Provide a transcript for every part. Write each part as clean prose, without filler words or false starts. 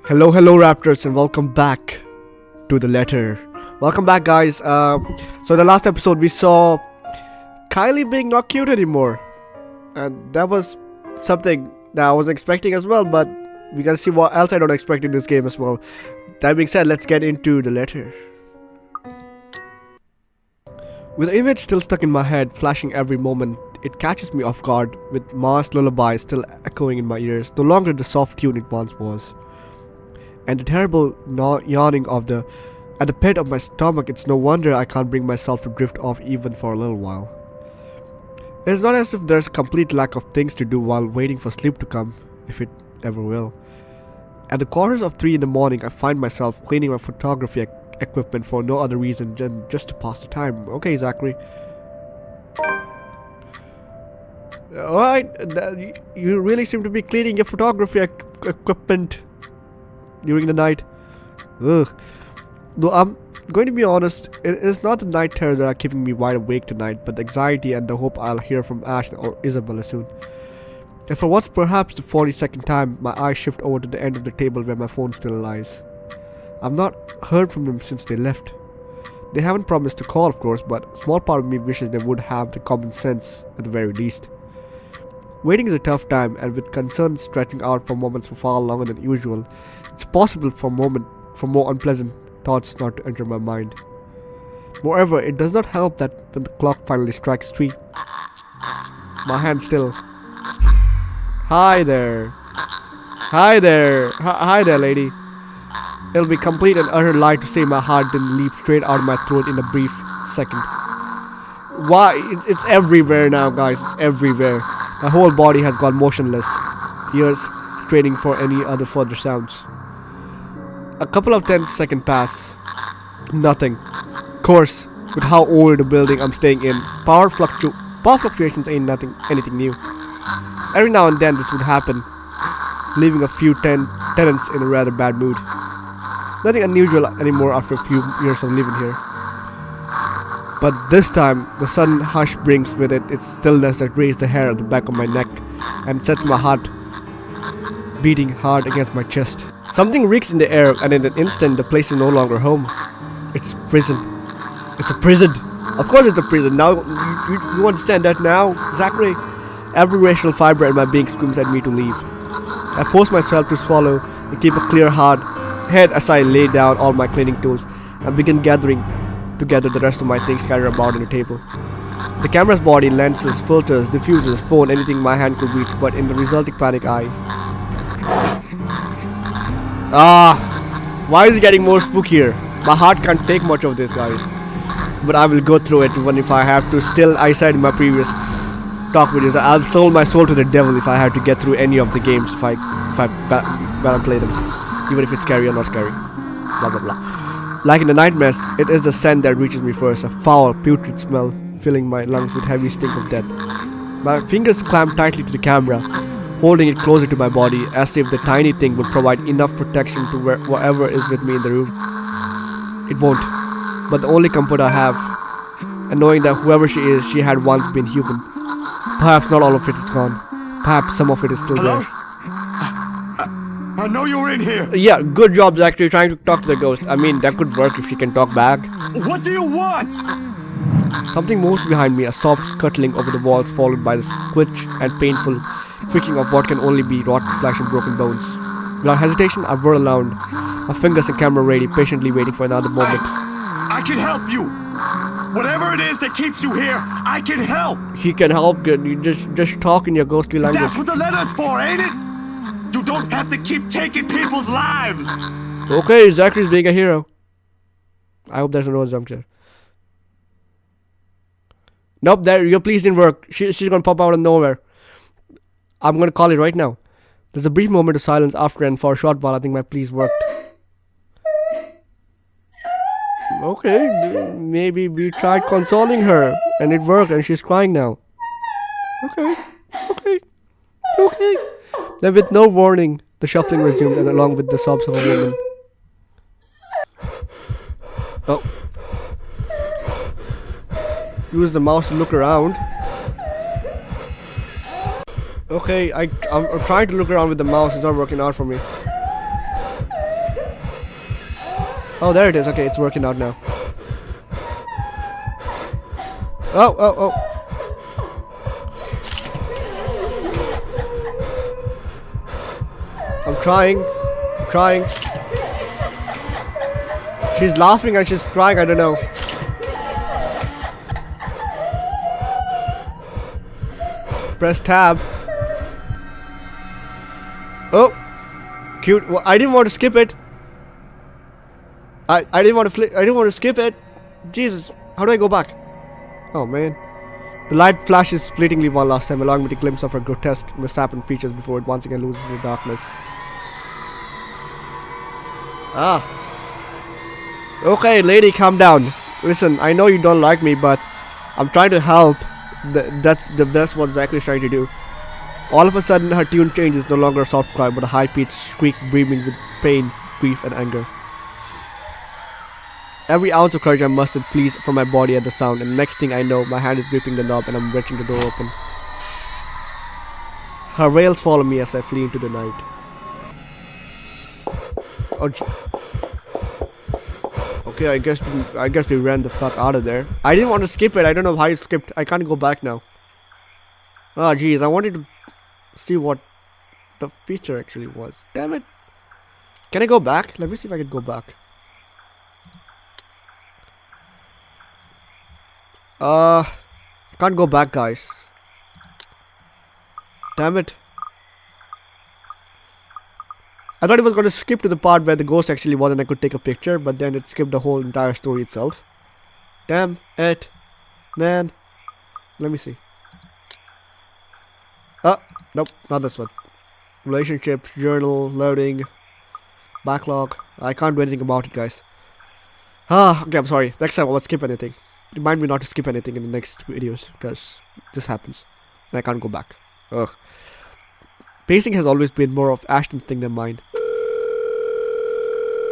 Hello, Raptors, and welcome back to the letter. Welcome back, guys. So the last episode we saw Kylie being not cute anymore, and that was something that I was expecting as well. But we gotta see what else I don't expect in this game as well. That being said, let's get into the letter. With the image still stuck in my head, flashing every moment, it catches me off guard, with Mars' lullaby still echoing in my ears, no longer the soft tune it once was. And the terrible yawning at the pit of my stomach, it's no wonder I can't bring myself to drift off even for a little while. It's not as if there's a complete lack of things to do while waiting for sleep to come, if it ever will. At the quarters of 3 in the morning, I find myself cleaning my photography equipment for no other reason than just to pass the time. Okay, Zachary. Alright, you really seem to be cleaning your photography equipment during the night. Ugh. Though I'm going to be honest, it is not the night terrors that are keeping me wide awake tonight, but the anxiety and the hope I'll hear from Ash or Isabella soon. And for what's perhaps the 42nd time, my eyes shift over to the end of the table where my phone still lies. I've not heard from them since they left. They haven't promised to call, of course, but a small part of me wishes they would have the common sense at the very least. Waiting is a tough time, and with concerns stretching out for moments for far longer than usual, it's possible for more unpleasant thoughts not to enter my mind. Moreover, it does not help that when the clock finally strikes 3, my hand still. Hi there. Hi there. Hi there, lady. It'll be complete and utter lie to say my heart didn't leap straight out of my throat in a brief second. Why? It's everywhere now, guys. It's everywhere. My whole body has gone motionless, ears straining for any other further sounds. A couple of 10-second pass. Nothing. Of course, with how old the building I'm staying in, power fluctuations ain't anything new. Every now and then this would happen, leaving a few tenants in a rather bad mood. Nothing unusual anymore after a few years of living here. But this time, the sudden hush brings with it its stillness that raised the hair at the back of my neck and sets my heart beating hard against my chest. Something reeks in the air, and in an instant the place is no longer home. It's prison. It's a prison. Of course it's a prison. Now, you understand that now, Zachary? Every racial fiber in my being screams at me to leave. I force myself to swallow and keep a clear head as I lay down all my cleaning tools and begin gathering together the rest of my things scattered about on the table. The camera's body, lenses, filters, diffusers, phone, anything my hand could reach, but in the resulting panic why is it getting more spookier? My heart can't take much of this, guys. But I will go through it even if I have to. Still, I said in my previous talk videos, I'll sell my soul to the devil if I have to get through any of the games if I gotta play them, even if it's scary or not scary. Blah blah blah. Like in the nightmares, it is the scent that reaches me first, a foul, putrid smell filling my lungs with heavy stink of death. My fingers clamp tightly to the camera, holding it closer to my body, as if the tiny thing would provide enough protection to whatever is with me in the room. It won't, but the only comfort I have, and knowing that whoever she is, she had once been human. Perhaps not all of it is gone. Perhaps some of it is still Hello? there. I know you're in here. Yeah, good job, Zachary, trying to talk to the ghost. I mean, that could work if she can talk back. What do you want? Something moves behind me, a soft scuttling over the walls, followed by the squitch and painful creaking of what can only be rotten flesh and broken bones. Without hesitation, I whirl around, my fingers and camera ready, patiently waiting for another moment. I can help you. Whatever it is that keeps you here, I can help. He can help. You just talk in your ghostly language. That's what the letter's for, ain't it? You don't have to keep taking people's lives. Okay, Zachary's being a hero. I hope there's no jump scare. Nope, your please didn't work. She's gonna pop out of nowhere. I'm gonna call it right now. There's a brief moment of silence after, and for a short while I think my pleas worked. Okay, maybe we tried consoling her and it worked and she's crying now. Okay. Then with no warning, the shuffling resumed, and along with the sobs of a woman. Oh. Use the mouse to look around. Okay, I'm trying to look around with the mouse. It's not working out for me. Oh, there it is. Okay, it's working out now. Oh. I'm trying. She's laughing and she's crying, I don't know. Press tab. Oh, cute. Well, I didn't want to skip it. I didn't want to skip it. Jesus, how do I go back? Oh man. The light flashes fleetingly one last time, allowing me to glimpse of her grotesque, misshapen features before it once again loses in the darkness. Ah. Okay, lady, calm down. Listen, I know you don't like me, but I'm trying to help. That's what Zachary's trying to do. All of a sudden, her tune changes, no longer a soft cry, but a high-pitched shriek brimming with pain, grief, and anger. Every ounce of courage I mustered flees from my body at the sound, and the next thing I know, my hand is gripping the knob and I'm wrenching the door open. Her wails follow me as I flee into the night. Oh, okay, I guess we ran the fuck out of there. I didn't want to skip it. I don't know how you skipped. I can't go back now. Oh jeez, I wanted to see what the feature actually was. Damn it. Can I go back? Let me see if I can go back. I can't go back, guys. Damn it. I thought it was going to skip to the part where the ghost actually was and I could take a picture, but then it skipped the whole entire story itself. Damn it, man. Let me see. Nope, not this one. Relationships, journal, loading, backlog. I can't do anything about it, guys. Okay, I'm sorry. Next time I won't skip anything. Remind me not to skip anything in the next videos, because this happens and I can't go back. Ugh. Pacing has always been more of Ashton's thing than mine.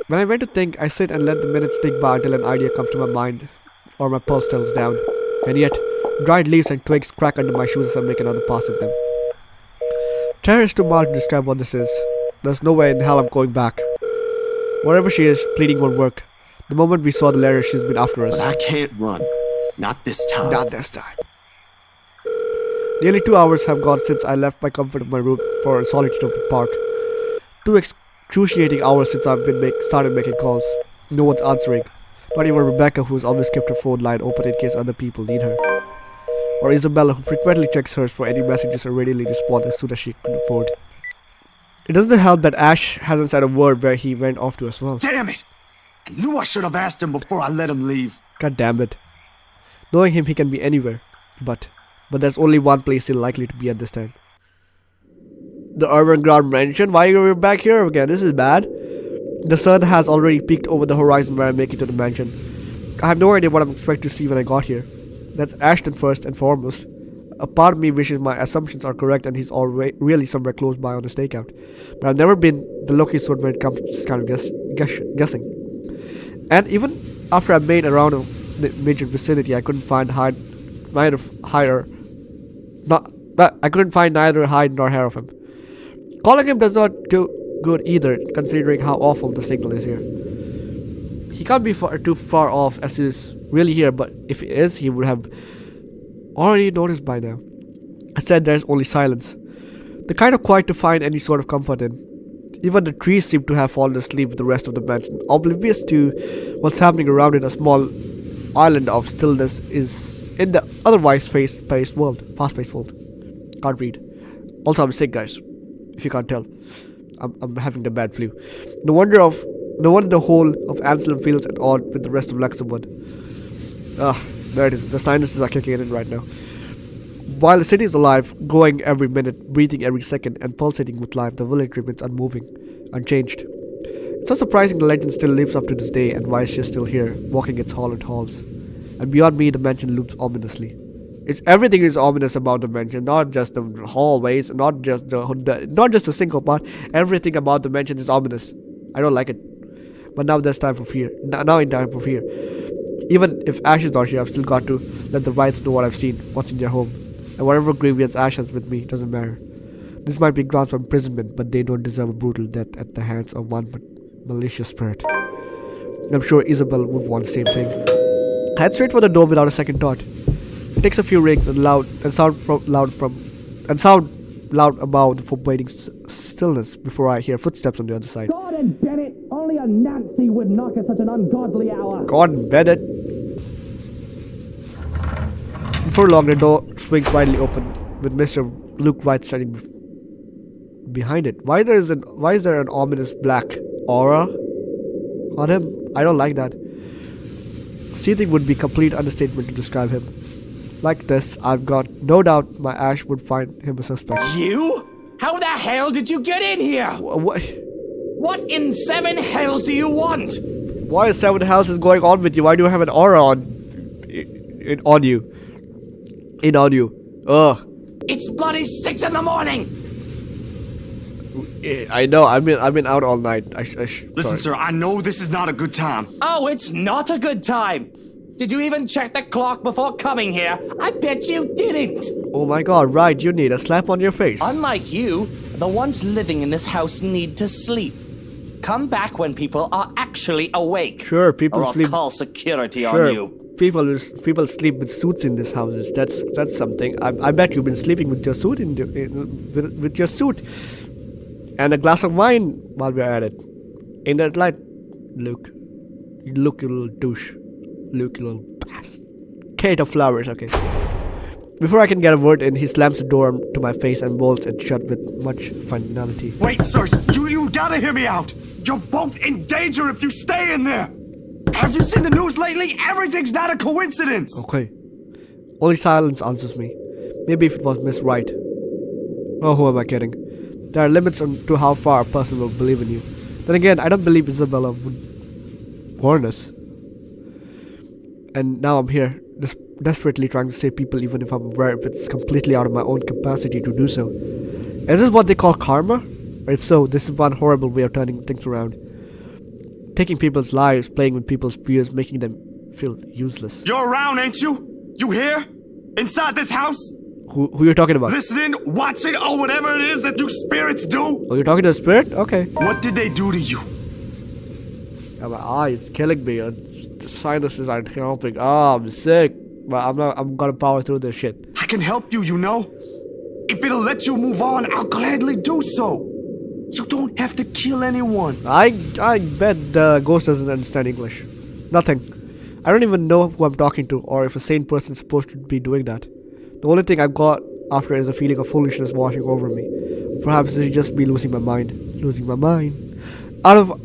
When I went to think, I sit and let the minutes tick by until an idea comes to my mind or my pulse settles down. And yet, dried leaves and twigs crack under my shoes as I make another pass at them. Terror is too mild to describe what this is. There's no way in hell I'm going back. Wherever she is, pleading won't work. The moment we saw the letter, she's been after us. But I can't run. Not this time. Not this time. Nearly 2 hours have gone since I left my comfort of my room for a solitude of the park. 2 excruciating hours since I've started making calls. No one's answering. Not even Rebecca, who's always kept her phone line open in case other people need her. Or Isabella, who frequently checks hers for any messages or readily responds as soon as she can afford. It doesn't help that Ash hasn't said a word where he went off to as well. Damn it! I knew I should have asked him before I let him leave. God damn it. Knowing him, he can be anywhere. But there's only one place he's likely to be at this time. The urban ground mansion? Why are we back here again? This is bad. The sun has already peeked over the horizon where I make it to the mansion. I have no idea what I'm expected to see when I got here. That's Ashton first and foremost. A part of me wishes my assumptions are correct and he's already really somewhere close by on a stakeout. But I've never been the lucky sort when it comes to this kind of guessing. And even after I made around the major vicinity, I couldn't find neither hide nor hair of him. Calling him does not do good either, considering how awful the signal is here. He can't be too far off as he's really here, but if he is, he would have already noticed by now. Instead, there's only silence. The kind of quiet to find any sort of comfort in. Even the trees seem to have fallen asleep with the rest of the mansion, oblivious to what's happening around it. A small island of stillness is in the otherwise fast-paced world. Can't read. Also, I'm sick, guys. If you can't tell, I'm having the bad flu. No wonder the whole of Anslem feels at odd with the rest of Luxembourg. There it is. The sinuses are kicking in right now. While the city is alive, growing every minute, breathing every second, and pulsating with life, the village remains unmoving, unchanged. It's not surprising the legend still lives up to this day, and why she's still here, walking its hallowed halls. And beyond me, the mansion looms ominously. Everything is ominous about the mansion, not just the hallways, not just the single part. Everything about the mansion is ominous. I don't like it. But now there's time for fear. Now in time for fear. Even if Ash is not here, I've still got to let the Whites know what I've seen, what's in their home. And whatever graveyards Ash has with me, doesn't matter. This might be grounds for imprisonment, but they don't deserve a brutal death at the hands of one malicious spirit. I'm sure Isabel would want the same thing. I head straight for the door without a second thought. It takes a few rings and sound loud above the forbidding stillness before I hear footsteps on the other side. Gordon Bennett! Only a Nancy would knock at such an ungodly hour. Gordon Bennett. Before long, the door swings widely open, with Mr. Luke White standing behind it. Why is there an ominous black aura on him? I don't like that. Seething would be complete understatement to describe him. Like this, I've got no doubt my Ash would find him a suspect. You? How the hell did you get in here? What? What in 7 hells do you want? Why is 7 hells is going on with you? Why do you have an aura on you? Ugh. It's bloody 6 in the morning! I know. I've been out all night. Listen, sir, I know this is not a good time. Oh, it's not a good time! Did you even check the clock before coming here? I bet you didn't! Oh my god, right, you need a slap on your face. Unlike you, the ones living in this house need to sleep. Come back when people are actually awake. Sure, people or I'll sleep. call security Sure, on you. people sleep with suits in this houses. That's something. I bet you've been sleeping with your suit with your suit and a glass of wine while we're at it. Ain't that right, Luke? You look, you little douche. Luke, you little bastard. Kate of flowers. Okay. Before I can get a word in, he slams the door to my face and bolts it shut with much finality. Wait, sir, you gotta hear me out. You're both in danger if you stay in there. Have you seen the news lately? Everything's not a coincidence. Okay. Only silence answers me. Maybe if it was Miss Wright. Oh, who am I kidding? There are limits to how far a person will believe in you. Then again, I don't believe Isabella would warn us. And now I'm here, desperately trying to save people even if I'm aware if it's completely out of my own capacity to do so. Is this what they call karma? Or if so, this is one horrible way of turning things around. Taking people's lives, playing with people's fears, making them feel useless. You're around, ain't you? You here? Inside this house? Who you're talking about? Listening, watching, or whatever it is that you spirits do? Oh, you're talking to a spirit? Okay. What did they do to you? Yeah, my eye is killing me. The sinuses aren't helping. Oh, I'm sick. But I'm gonna power through this shit. I can help you, you know? If it'll let you move on, I'll gladly do so. You don't have to kill anyone. I bet the ghost doesn't understand English. Nothing. I don't even know who I'm talking to or if a sane person's supposed to be doing that. The only thing I've got after is a feeling of foolishness washing over me. Perhaps it should just be losing my mind. Out of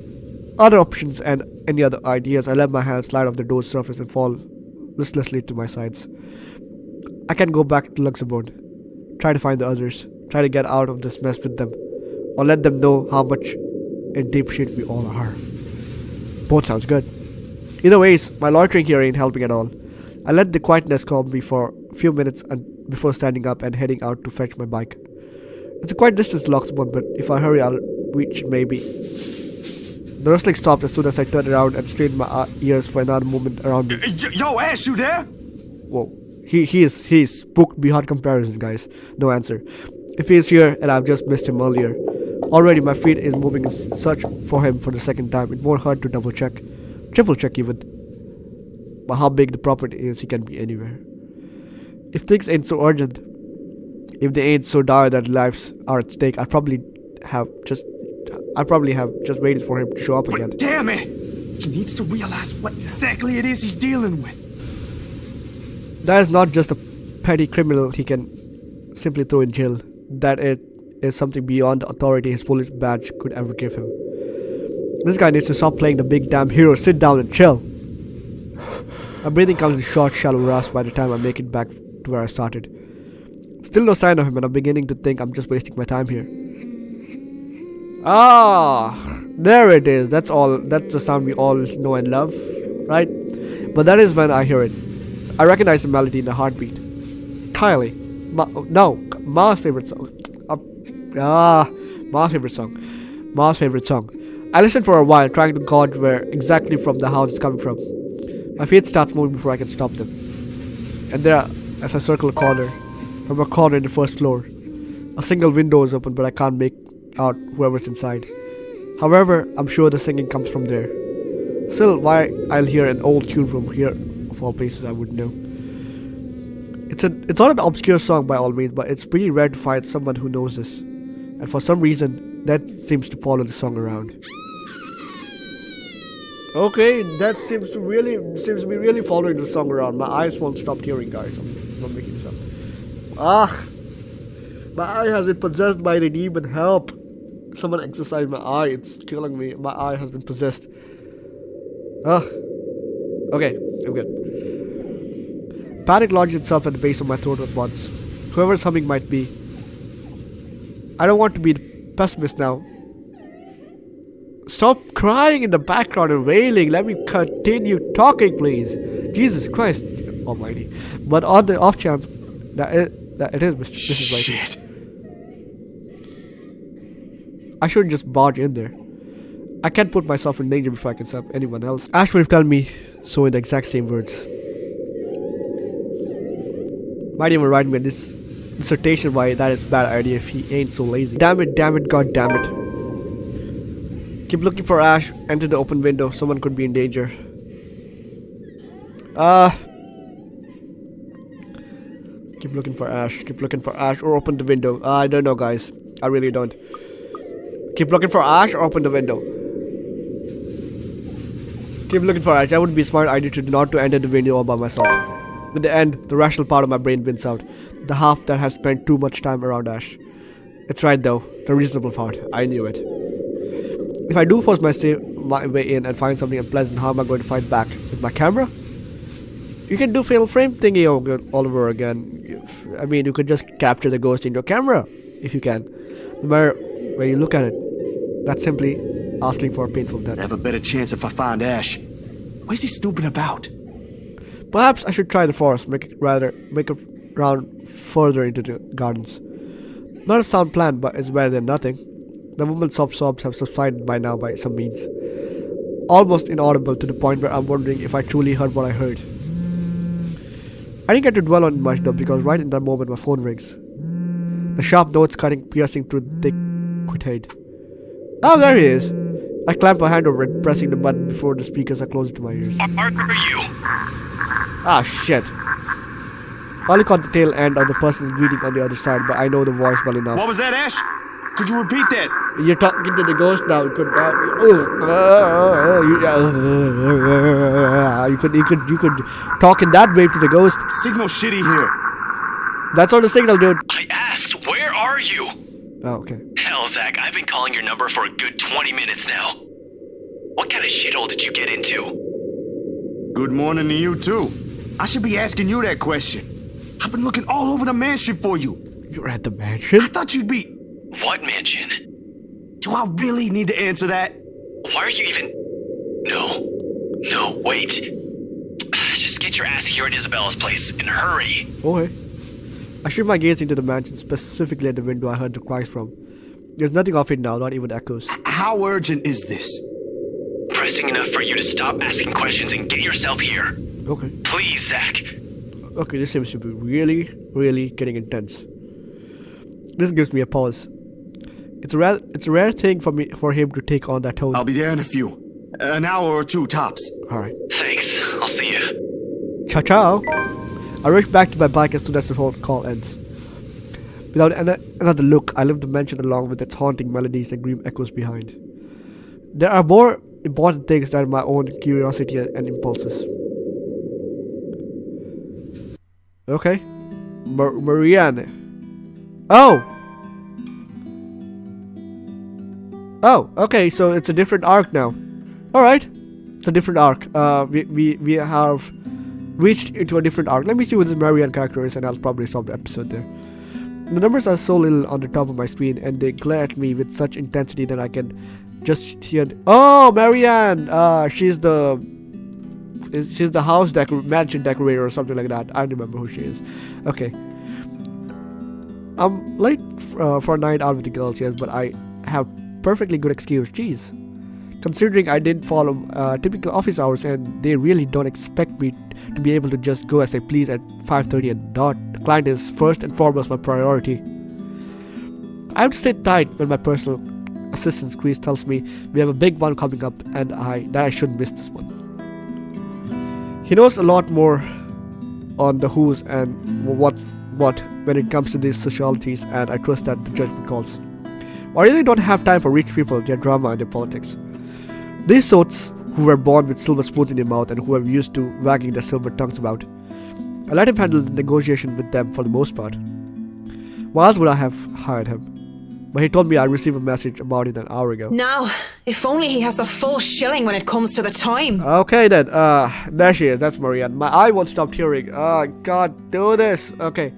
other options and any other ideas, I let my hand slide off the door's surface and fall listlessly to my sides. I can go back to Luxembourg. Try to find the others. Try to get out of this mess with them. Or let them know how much in deep shit we all are. Both sounds good. Either ways, my loitering here ain't helping at all. I let the quietness calm me for a few minutes before standing up and heading out to fetch my bike. It's a quite distance to Luxembourg, but if I hurry I'll reach maybe. The rustling stopped as soon as I turned around and strained my ears for another moment around me. Yo, Ash, you there? Whoa. He's spooked beyond comparison, guys. No answer. If he's here and I've just missed him earlier. Already my feet is moving in search for him for the second time. It won't hurt to double check. Triple check even. But how big the property is, he can be anywhere. If things ain't so urgent, if they ain't so dire that lives are at stake, I probably have just waited for him to show up again. But damn it! He needs to realize what exactly it is he's dealing with. That is not just a petty criminal he can simply throw in jail. That it is something beyond the authority his police badge could ever give him. This guy needs to stop playing the big damn hero, sit down and chill. My breathing comes in short, shallow rasps by the time I make it back to where I started. Still no sign of him, and I'm beginning to think I'm just wasting my time here. Ah, there it is. That's all. That's the sound we all know and love, right? But that is when I hear it. I recognize the melody in the heartbeat. Kylie. Ma's favorite song. Ma's favorite song. Ma's favorite song. I listened for a while, trying to gauge where exactly from the house it's coming from. My feet start moving before I can stop them. And there, as I circle a corner, from a corner in the first floor, a single window is open, but I can't make out whoever's inside. However, I'm sure the singing comes from there. Still, why I'll hear an old tune from here, of all places I would know. It's not an obscure song by all means, but it's pretty rare to find someone who knows this. And for some reason, that seems to follow the song around. Okay, that seems to be really following the song around. My eyes won't stop tearing, guys. I'm not making this up. My eye has been possessed by the demon. Help! Someone exorcised my eye. It's killing me. My eye has been possessed. Okay, I'm good. Panic lodged itself at the base of my throat at once. Whoever's humming might be. I don't want to be the pessimist now. Stop crying in the background and wailing. Let me continue talking, please. Jesus Christ Almighty. But on the off chance that it is Mrs. White. Shit. I shouldn't just barge in there. I can't put myself in danger before I can stop anyone else. Ash would have told me so in the exact same words. Might even write me this dissertation why that is a bad idea if he ain't so lazy. Damn it, god damn it. Keep looking for Ash. Enter the open window. Someone could be in danger. Keep looking for Ash. Keep looking for Ash or open the window. I don't know, guys. I really don't. Keep looking for Ash or open the window. Keep looking for Ash. That would be a smart idea not to enter the window all by myself. In the end, the rational part of my brain wins out. The half that has spent too much time around Ash. It's right though. The reasonable part. I knew it. If I do force my way in and find something unpleasant, how am I going to fight back? With my camera? You can do fatal frame thingy all over again. I mean, you could just capture the ghost in your camera. If you can. No matter where you look at it. That's simply asking for a painful death. I have a better chance if I find Ash. What is he stupid about? Perhaps I should try the forest, make a round further into the gardens. Not a sound plan, but it's better than nothing. The woman's soft sobs have subsided by now by some means. Almost inaudible to the point where I'm wondering if I truly heard what I heard. I didn't get to dwell on it much though, because right in that moment my phone rings. The sharp notes piercing through the thick quitade. Oh, there he is. I clamped my hand over it, pressing the button before the speakers are closer to my ears. Are you? Ah, shit. I only caught the tail end of the person's greeting on the other side, but I know the voice well enough. What was that, Ash? Could you repeat that? You're talking to the ghost now. You could talk in that way to the ghost. Signal shitty here. That's on the signal, dude. I asked, where are you? Oh, okay. Hell, Zach, I've been calling your number for a good 20 minutes now. What kind of shithole did you get into? Good morning to you, too. I should be asking you that question. I've been looking all over the mansion for you. You're at the mansion? I thought you'd be... What mansion? Do I really need to answer that? Why are you even... No, wait. Just get your ass here at Isabella's place, and hurry. Okay. I shift my gaze into the mansion, specifically at the window I heard the cries from. There's nothing of it now, not even echoes. How urgent is this? Pressing enough for you to stop asking questions and get yourself here. Okay. Please, Zach. Okay, this seems to be really, really getting intense. This gives me a pause. It's a rare thing for him to take on that tone. I'll be there in a few. An hour or two, tops. Alright. Thanks. I'll see you. Ciao ciao. I rush back to my bike as soon as the phone call ends. Without another look, I leave the mansion along with its haunting melodies and grim echoes behind. There are more important things than my own curiosity and impulses. Okay. Marianne. Oh! Oh, okay, so it's a different arc now. Alright. It's a different arc. We have reached into a different arc. Let me see what this Marianne character is and I'll probably stop the episode there. The numbers are so little on the top of my screen and they glare at me with such intensity that I can just hear... Oh, Marianne! She's the house mansion decorator or something like that. I don't remember who she is. Okay. I'm late for a night out with the girls, yes, but I have perfectly good excuse. Jeez. Considering I didn't follow typical office hours and they really don't expect me to be able to just go as I please at 5:30 and dot. The client is first and foremost my priority. I have to sit tight when my personal assistant Chris tells me we have a big one coming up and that I shouldn't miss this one. He knows a lot more on the who's and what when it comes to these socialities, and I trust that the judgment calls. I really don't have time for rich people, their drama and their politics. These sorts who were born with silver spoons in their mouth and who are used to wagging their silver tongues about. I let him handle the negotiation with them for the most part. Why else would I have hired him? But he told me I received a message about it an hour ago. Now, if only he has the full shilling when it comes to the time. Okay then, there she is, that's Marianne. My eye won't stop tearing. God, do this. Okay.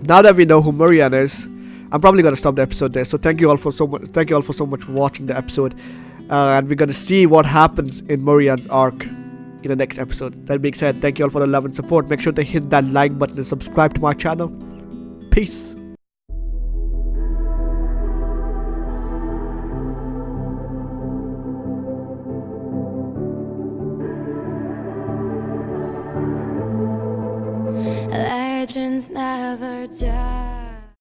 Now that we know who Marianne is, I'm probably gonna stop the episode there. So thank you all for so much for watching the episode. And we're gonna see what happens in Marianne's arc in the next episode. That being said, thank you all for the love and support. Make sure to hit that like button and subscribe to my channel. Peace. Legends never die.